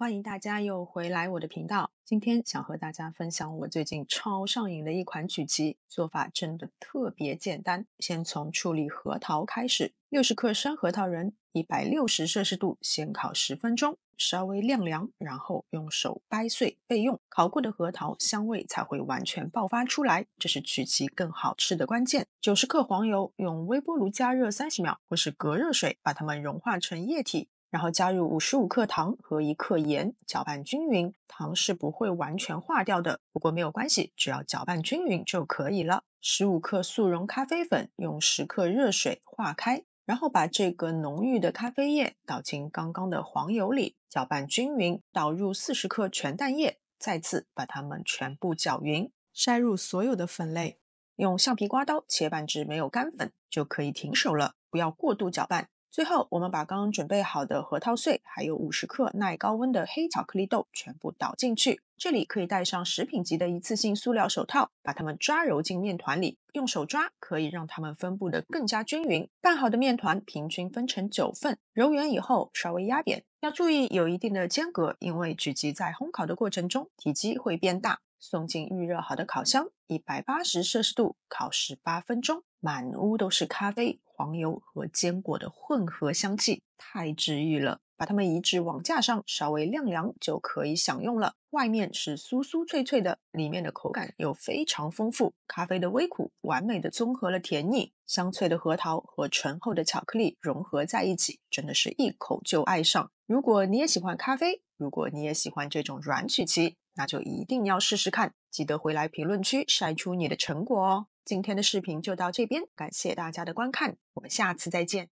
歡迎大家又回來我的頻道。今天想和大家分享我最近超上癮的一款曲奇，做法真的特別簡單。先從處理核桃開始，60克生核桃仁，160攝氏度先烤10分鐘，稍微晾涼，然後用手掰碎備用。烤過的核桃香味才會完全爆發出來，這是曲奇更好吃的關鍵。90克黃油，用微波爐加熱30秒，或是隔熱水把它們融化成液體。然後加入55克糖和1克鹽，攪拌均勻。糖是不會完全化掉的，不過沒有關係，只要攪拌均勻就可以了。15克速溶咖啡粉，用10克熱水化開，然後把這個濃郁的咖啡液倒進剛剛的黃油裡，攪拌均勻，倒入40克全蛋液，再次把它們全部攪勻，篩入所有的粉類，用橡皮刮刀切拌至沒有乾粉，就可以停手了，不要過度攪拌。最後，我們把剛剛準備好的核桃碎，還有50克耐高溫的黑巧克力豆全部倒進去。這裡可以戴上食品級的一次性塑料手套，把它們抓揉進麵團裡。用手抓可以讓它們分布得更加均勻。拌好的麵團平均分成9份，揉圓以後稍微壓扁，要注意有一定的間隔，因為曲奇在烘烤的過程中體積會變大。送進預熱好的烤箱，180攝氏度烤18分鐘，滿屋都是咖啡、黃油和堅果的混合香氣，太治癒了。把它們移至網架上，稍微晾涼就可以享用了。外面是酥酥脆脆的，裡面的口感又非常豐富，咖啡的微苦完美的綜合了甜膩，香脆的核桃和醇厚的巧克力融合在一起，真的是一口就愛上。如果你也喜歡咖啡，如果你也喜歡這種軟曲奇，那就一定要試試看，記得回來評論區曬出你的成果哦。今天的視頻就到這邊，感謝大家的觀看，我們下次再見。